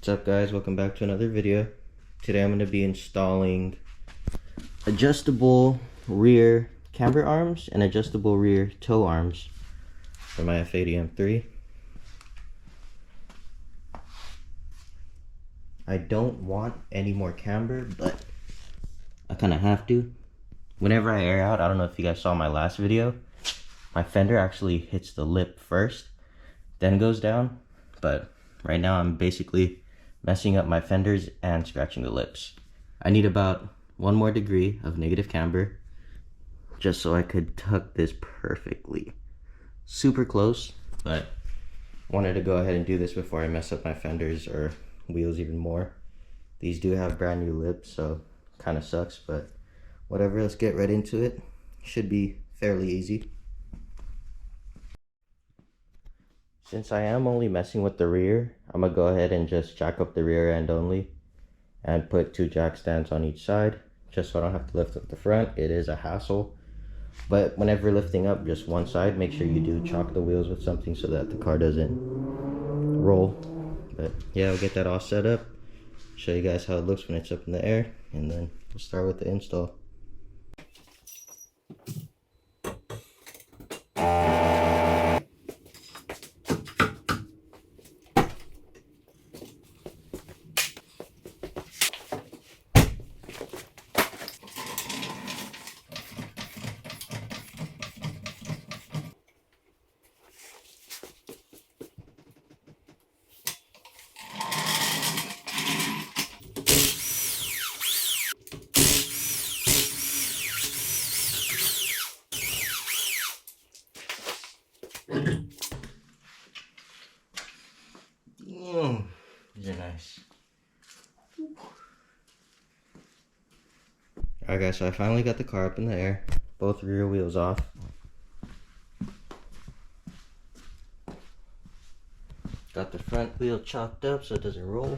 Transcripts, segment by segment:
What's up guys, welcome back to another video. Today I'm going to be installing adjustable rear camber arms and adjustable rear toe arms for my F80 M3. I don't want any more camber, but I kind of have to. Whenever I air out, I don't know if you guys saw my last video, my fender actually hits the lip first, then goes down, but right now I'm basically messing up my fenders and scratching the lips. I need about 1 more degree of negative camber just so I could tuck this perfectly. Super close, but wanted to go ahead and do this before I mess up my fenders or wheels even more. These do have brand new lips, so kind of sucks, but whatever, let's get right into it. Should be fairly easy. Since I am only messing with the rear, I'm gonna go ahead and just jack up the rear end only and put 2 jack stands on each side just so I don't have to lift up the front. It is a hassle, but whenever lifting up just one side, make sure you do chock the wheels with something so that the car doesn't roll. But yeah, I'll get that all set up, show you guys how it looks when it's up in the air, and then we'll start with the install. These are nice. Alright guys, so I finally got the car up in the air, both rear wheels off. Got the front wheel chopped up so it doesn't roll.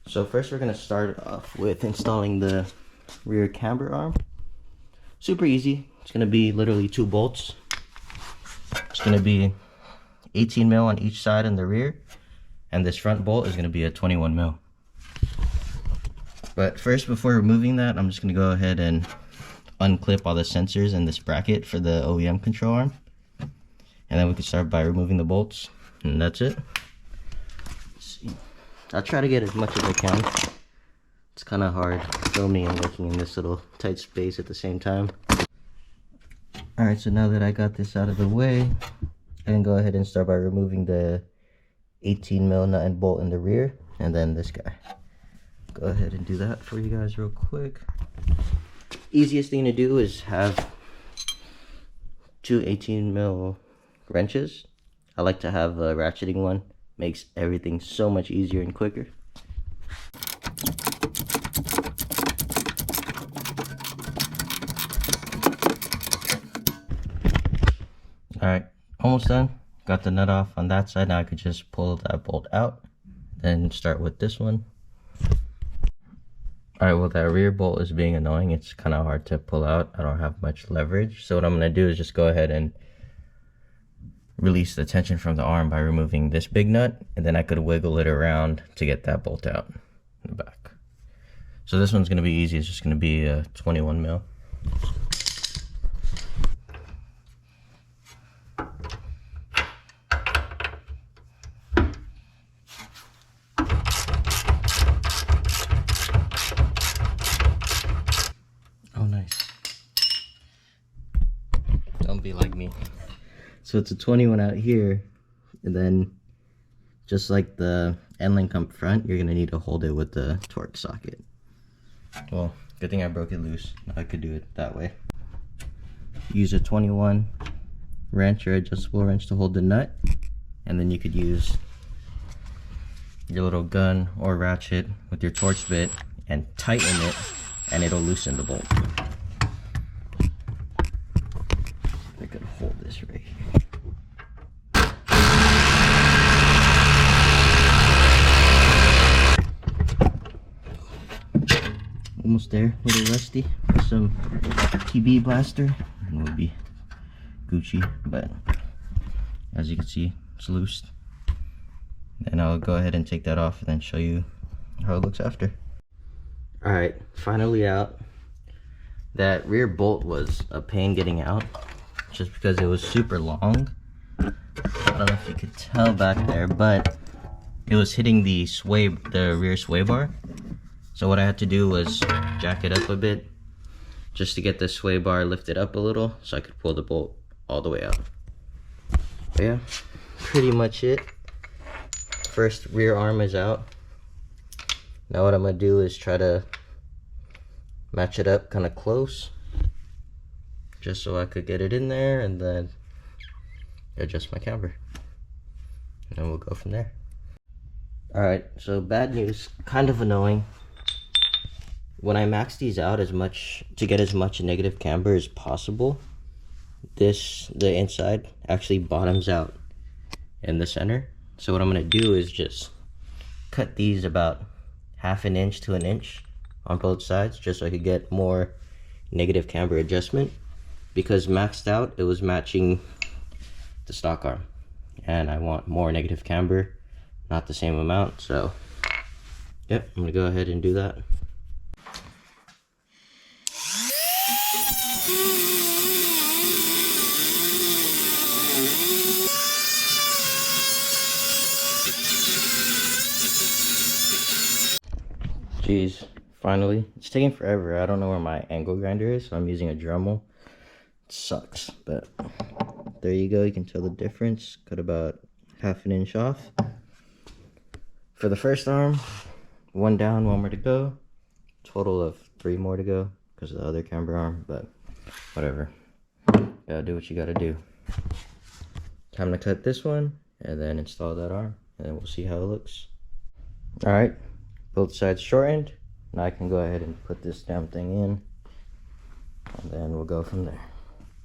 So first we're going to start off with installing the rear camber arm. Super easy. It's going to be literally 2 bolts. It's going to be 18 mil on each side in the rear, and this front bolt is going to be a 21 mil. But first, before removing that, I'm just going to go ahead and unclip all the sensors in this bracket for the OEM control arm, and then we can start by removing the bolts, and that's it. Let's see. I'll try to get as much as I can. It's kind of hard filming and working in this little tight space at the same time. Alright, so now that I got this out of the way, I can go ahead and start by removing the 18 mil nut and bolt in the rear, and then this guy. Go ahead and do that for you guys real quick. Easiest thing to do is have 2 18 mil wrenches. I like to have a ratcheting one. Makes everything so much easier and quicker. Alright, almost done. Got the nut off on that side. Now I could just pull that bolt out, then start with this one. Alright, well, that rear bolt is being annoying. It's kind of hard to pull out. I don't have much leverage. So what I'm going to do is just go ahead and release the tension from the arm by removing this big nut, and then I could wiggle it around to get that bolt out in the back. So this one's going to be easy. It's just going to be a 21 mil. Don't be like me. So it's a 21 out here, and then just like the end link up front, you're gonna need to hold it with the torque socket. Well, good thing I broke it loose. Now I could do it that way. Use a 21 wrench or adjustable wrench to hold the nut, and then you could use your little gun or ratchet with your torch bit and tighten it, and it'll loosen the bolt. I could hold this right here. Almost there, a little rusty. Some TB blaster and we'll be Gucci, but as you can see, it's loose. And I'll go ahead and take that off and then show you how it looks after. Alright, finally out. That rear bolt was a pain getting out, just because it was super long. I don't know if you could tell back there, but it was hitting the rear sway bar. So what I had to do was jack it up a bit, just to get the sway bar lifted up a little, so I could pull the bolt all the way out. But yeah, pretty much it. First rear arm is out. Now what I'm gonna do is try to match it up kind of close, just so I could get it in there, and then adjust my camber, and then we'll go from there. Alright, so bad news, kind of annoying. When I max these out to get as much negative camber as possible, the inside actually bottoms out in the center. So what I'm going to do is just cut these about 1/2 inch to 1 inch on both sides, just so I could get more negative camber adjustment. Because maxed out, it was matching the stock arm, and I want more negative camber, not the same amount. So yep, I'm going to go ahead and do that. Jeez, finally. It's taking forever. I don't know where my angle grinder is, so I'm using a Dremel. It sucks, but there you go. You can tell the difference. Cut about 1/2 inch off. For the first arm, 1 down, 1 more to go. Total of 3 more to go because of the other camber arm, but whatever. Gotta do what you gotta do. Time to cut this one and then install that arm, and then we'll see how it looks. Alright. Both sides shortened. Now I can go ahead and put this damn thing in, and then we'll go from there.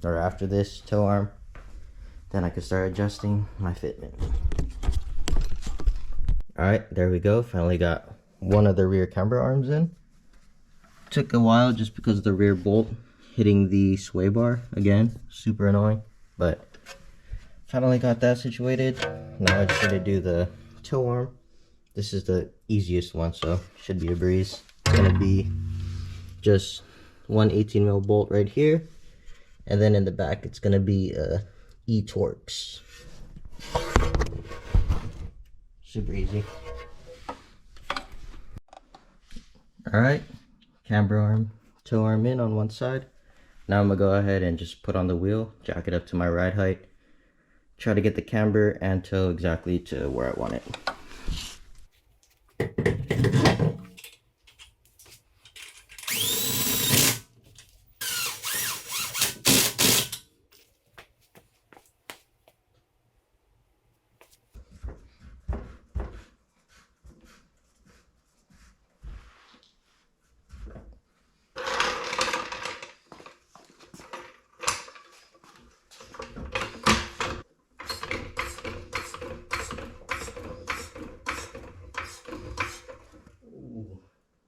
Or after this toe arm, then I can start adjusting my fitment. Alright, there we go. Finally got one of the rear camber arms in. Took a while just because of the rear bolt hitting the sway bar again. Super annoying, but finally got that situated. Now I just need to do the toe arm. This is the easiest one, so should be a breeze. It's gonna be just one 18 mil bolt right here, and then in the back it's gonna be E-Torx. Super easy. Alright, camber arm, toe arm in on one side. Now I'm gonna go ahead and just put on the wheel, jack it up to my ride height, try to get the camber and toe exactly to where I want it.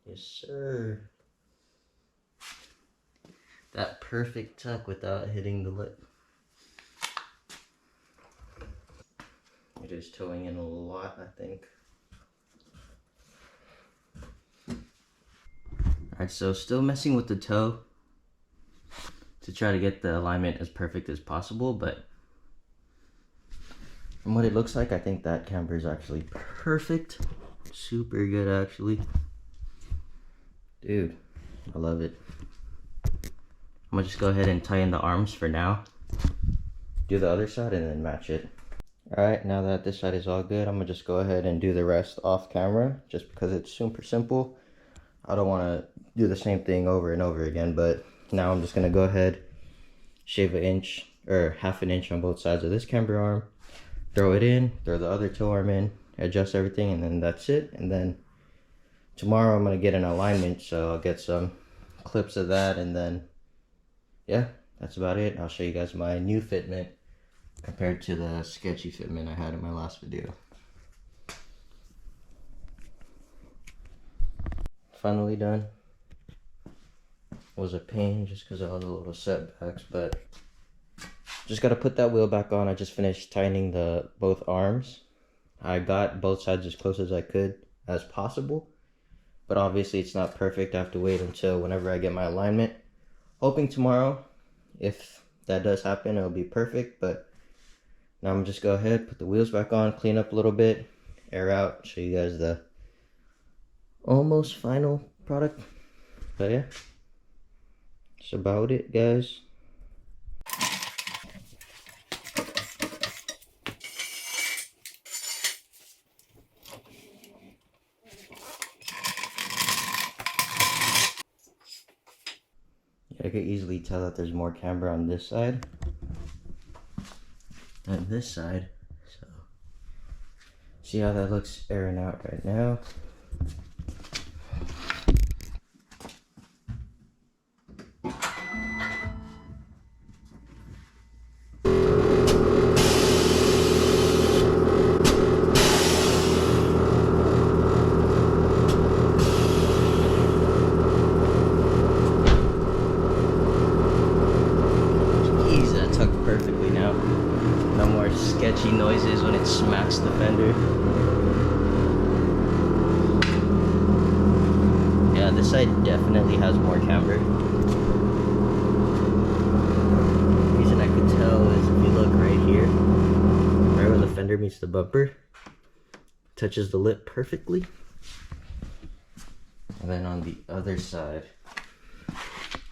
Yes, sir. That perfect tuck without hitting the lip. It is towing in a lot, I think. Alright, so still messing with the toe to try to get the alignment as perfect as possible, but from what it looks like, I think that camber is actually perfect. Super good, actually. Dude, I love it. I'm gonna just go ahead and tie in the arms for now. Do the other side and then match it. Alright, now that this side is all good, I'm gonna just go ahead and do the rest off camera, just because it's super simple. I don't want to do the same thing over and over again, but now I'm just gonna go ahead, shave 1 inch or 1/2 inch on both sides of this camber arm, throw it in, throw the other toe arm in, adjust everything, and then that's it. And then tomorrow I'm gonna get an alignment, so I'll get some clips of that, and then yeah, that's about it. I'll show you guys my new fitment compared to the sketchy fitment I had in my last video. Finally done. Was a pain just because of all the little setbacks, but Just got to put that wheel back on. I just finished tightening the both arms. I got both sides as close as I could as possible, but obviously it's not perfect. I have to wait until whenever I get my alignment. Hoping tomorrow, if that does happen, it'll be perfect. But now I'm just go ahead, put the wheels back on, clean up a little bit, air out, show you guys the almost final product. But yeah, that's about it, guys. I could easily tell that there's more camber on this side than this side. So, see how that looks airing out right now. Perfectly now. No more sketchy noises when it smacks the fender. Yeah, this side definitely has more camber. The reason I could tell is if you look right here, right where the fender meets the bumper, touches the lip perfectly. And then on the other side,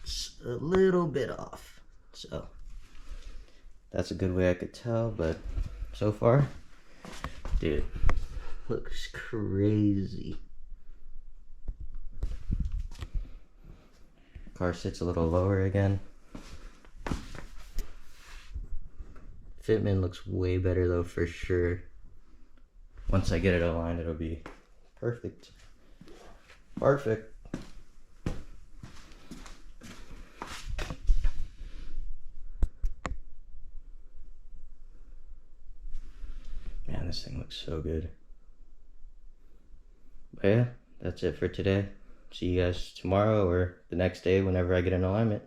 it's a little bit off. So that's a good way I could tell, but so far, dude, looks crazy. Car sits a little lower again. Fitment looks way better though, for sure. Once I get it aligned, it'll be perfect. Perfect. Man, this thing looks so good. But yeah, that's it for today. See you guys tomorrow or the next day whenever I get an alignment.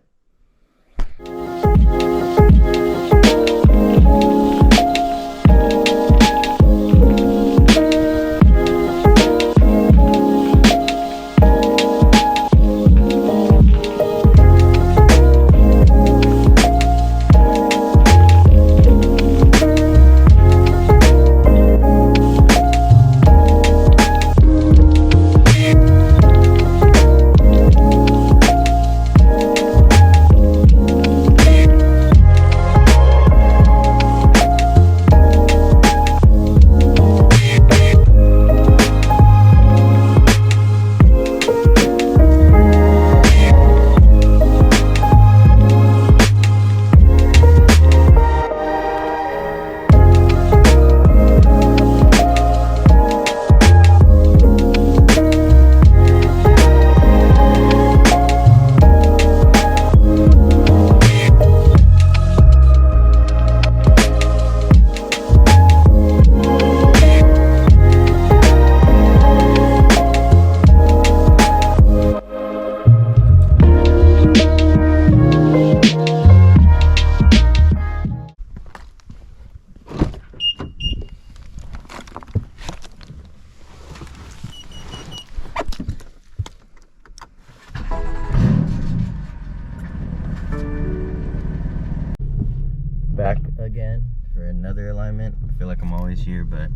Back again for another alignment. I feel like I'm always here, but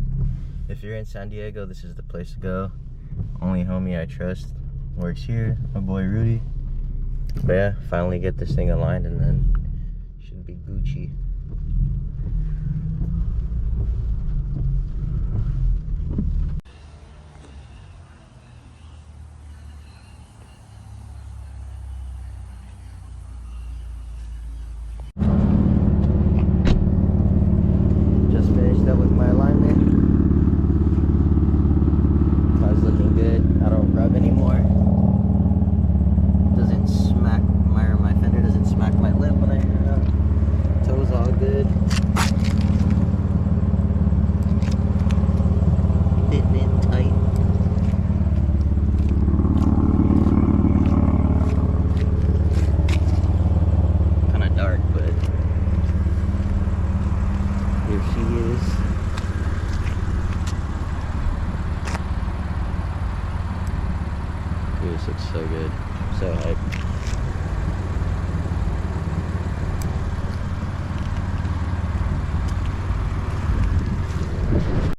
if you're in San Diego, this is the place to go. Only homie I trust works here, my boy Rudy. But yeah, finally get this thing aligned and then should be Gucci. With my alignment, car's looking good. I don't rub anymore. Doesn't smack my fender doesn't smack my lip when I air it out. Toes all This looks so good. So hype.